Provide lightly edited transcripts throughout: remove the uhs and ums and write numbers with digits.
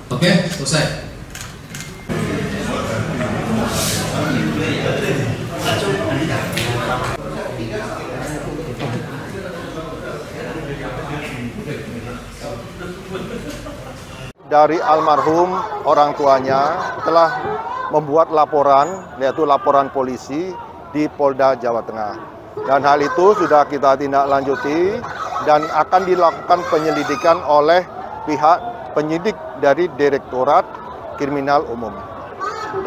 Oke, selesai. Dari almarhum orang tuanya telah membuat laporan, yaitu laporan polisi di Polda Jawa Tengah. Dan hal itu sudah kita tindak lanjuti dan akan dilakukan penyelidikan oleh pihak penyidik dari Direktorat Kriminal Umum.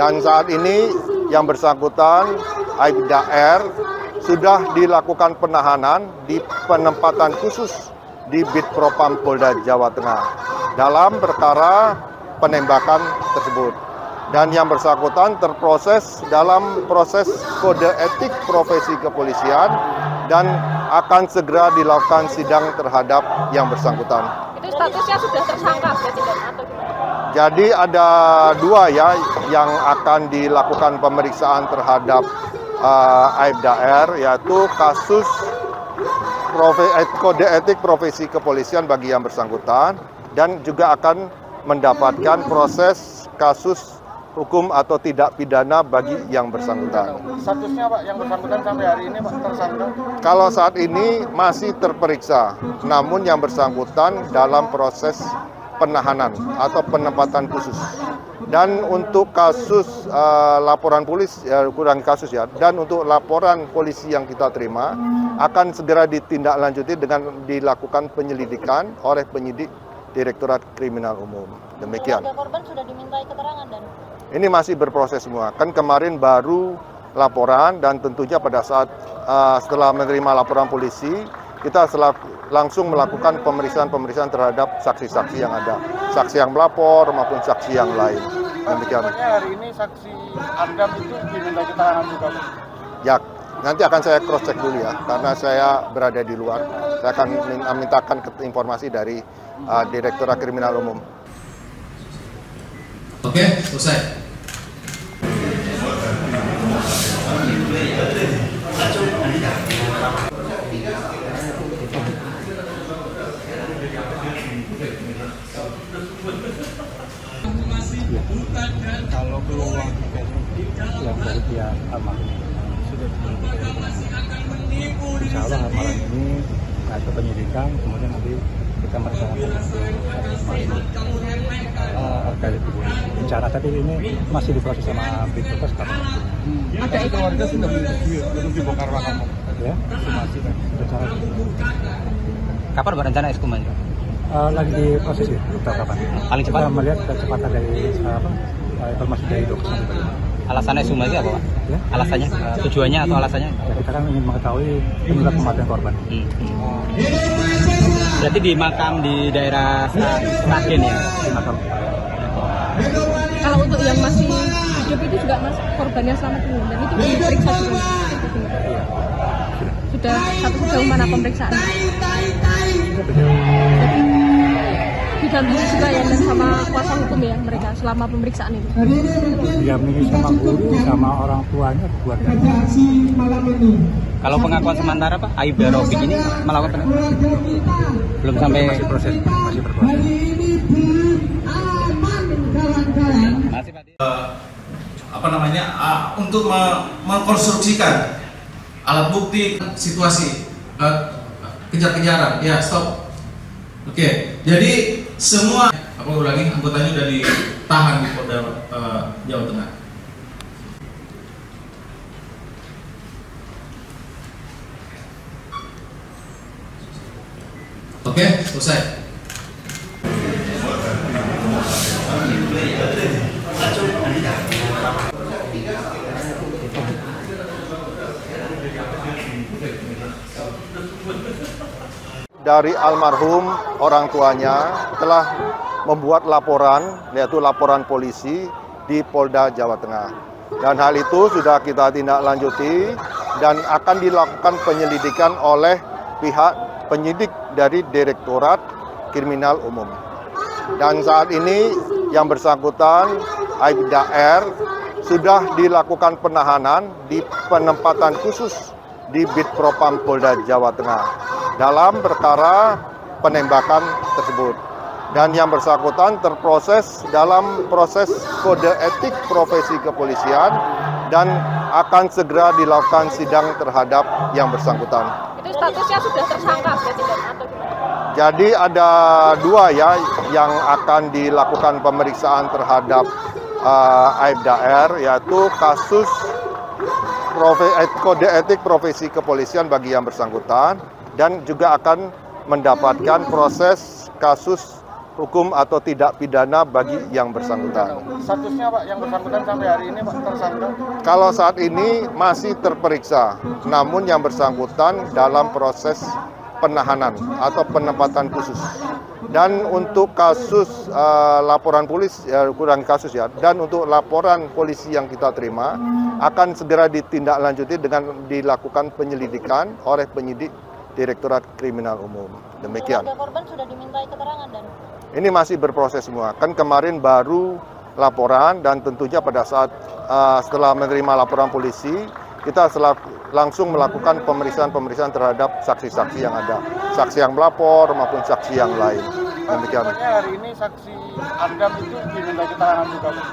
Dan saat ini yang bersangkutan, Aibda R, sudah dilakukan penahanan di penempatan khusus di Bitpropam Polda Jawa Tengah dalam perkara penembakan tersebut. Dan yang bersangkutan terproses dalam proses kode etik profesi kepolisian dan akan segera dilakukan sidang terhadap yang bersangkutan. Itu statusnya sudah tersangka berarti atau gimana? Jadi ada dua ya yang akan dilakukan pemeriksaan terhadap Aibda R, yaitu kasus kode etik profesi kepolisian bagi yang bersangkutan dan juga akan mendapatkan proses kasus hukum atau tidak pidana bagi yang bersangkutan. Statusnya Pak, yang bersangkutan sampai hari ini Pak tersangka? Kalau saat ini masih terperiksa, namun yang bersangkutan dalam proses penahanan atau penempatan khusus. Dan untuk kasus laporan polisi, kurang kasus ya, dan untuk laporan polisi yang kita terima akan segera ditindaklanjuti dengan dilakukan penyelidikan oleh penyidik Direktorat Kriminal Umum. Demikian. Keluarga korban sudah dimintai keterangan dan ini masih berproses semua. Kan kemarin baru laporan dan tentunya pada saat setelah menerima laporan polisi, kita langsung melakukan pemeriksaan terhadap saksi-saksi yang ada. Saksi yang melapor maupun saksi yang lain. Demikian. Hari ini saksi Adam itu diminta keterangan juga Pak? Ya, nanti akan saya cross check dulu ya, karena saya berada di luar. Saya akan mintakan informasi dari Direktorat Kriminal Umum. Oke, selesai. Kalau peluang yang dari pihak almarhum sudah insya Allah malam ini ada penyidikan, kemudian nanti kita merencanakan terkait bicara tadi ini masih diproses sama Bitpropam sekarang. Ada itu warga sudah belum dibongkar makam Ya, masih rencana. Kapan berencana ekskuman? Lagi diproses ya, tahu kapan. Paling cepat? Kita melihat kecepatan dari informasi dari dokter. Alasannya ekshumasi apa Pak? Ya? Alasannya? Tujuannya atau alasannya? Ya, kita kan ingin mengetahui penyebab kematian korban. Berarti di makam di daerah Sragen ya? Di makam. kalau untuk yang masih hidup itu juga mas korbannya selamat belum dan itu diperiksa juga. Sudah satu sejauh mana pemeriksaan? Didampingi juga ya dan sama kuasa hukum ya mereka selama pemeriksaan itu. Didampingi sama guru sama orang tuanya keluarga. Kalau pengakuan sementara Pak, Aibda Rofiq ini melakukan belum sampai Masih proses, masih berproses. masih Pak. Untuk mengkonstruksikan alat bukti situasi kejar-kejaran. Ya, stop. Oke, jadi semua anggotanya sudah ditahan di Polda Jawa Tengah. Oke, selesai. Dari almarhum orang tuanya telah membuat laporan, yaitu laporan polisi di Polda Jawa Tengah. Dan hal itu sudah kita tindak lanjuti dan akan dilakukan penyelidikan oleh pihak penyidik dari Direktorat Kriminal Umum. Dan saat ini yang bersangkutan, Aibda R, sudah dilakukan penahanan di penempatan khusus di Bitpropam Polda Jawa Tengah dalam perkara penembakan tersebut. dan yang bersangkutan terproses dalam proses kode etik profesi kepolisian dan akan segera dilakukan sidang terhadap yang bersangkutan. Itu statusnya sudah tersangka berarti atau gimana? Jadi ada dua ya yang akan dilakukan pemeriksaan terhadap Aibda R, yaitu kasus kode etik profesi kepolisian bagi yang bersangkutan dan juga akan mendapatkan proses kasus hukum atau tidak pidana bagi yang bersangkutan. Statusnya Pak, yang bersangkutan sampai hari ini Pak tersangka? Kalau saat ini masih terperiksa, namun yang bersangkutan dalam proses penahanan atau penempatan khusus. Dan untuk kasus laporan polisi, kurang kasus ya, dan untuk laporan polisi yang kita terima akan segera ditindaklanjuti dengan dilakukan penyelidikan oleh penyidik Direktorat Kriminal Umum. Demikian. Keluarga korban sudah dimintai keterangan dan ini masih berproses semua. Kan kemarin baru laporan dan tentunya pada saat setelah menerima laporan polisi, kita langsung melakukan pemeriksaan terhadap saksi-saksi yang ada. Saksi yang melapor maupun saksi yang lain. Demikian. Hari ini saksi Andam itu diminta keterangan juga Pak?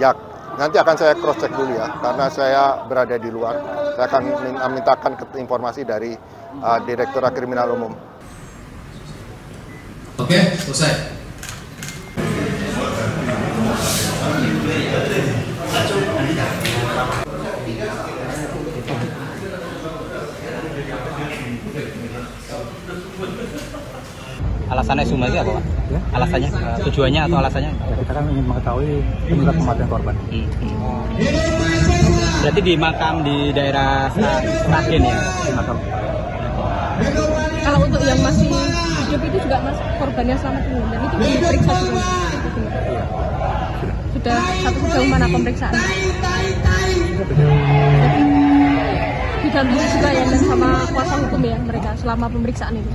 Ya, nanti akan saya cross check dulu ya, karena saya berada di luar. Saya akan mintakan informasi dari Direktorat Kriminal Umum. Oke, selesai. Alasannya Sumasi apa Pak? Ya? Alasannya, tujuannya atau alasannya? Ya, kita kan ingin mengetahui penyebab kematian korban. Berarti di makam di daerah Sragen ya? Di makam. Kalau untuk yang masih hidup itu juga korbannya selamat ini dan itu diperiksa juga. Iya. Sudah satu sejauh mana pemeriksaan? Didampingi juga ya dan sama kuasa hukum ya mereka selama pemeriksaan itu.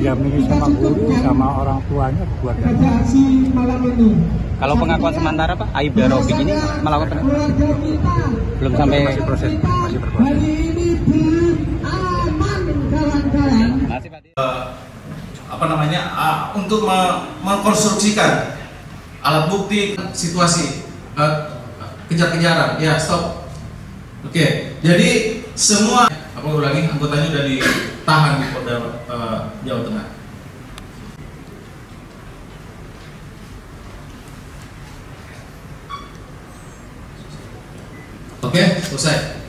Didampingi sama guru, sama orang tuanya, keluarga. Kalau pengakuan sementara Pak, Aibda Rofik ini melakukan belum sampai Masih proses, masih berproses. Masih Pak. Untuk mengkonstruksikan alat bukti situasi kejar-kejaran. Ya, stop. Oke, jadi semua anggotanya sudah ditahan di Polda Jawa Tengah. Oke, selesai.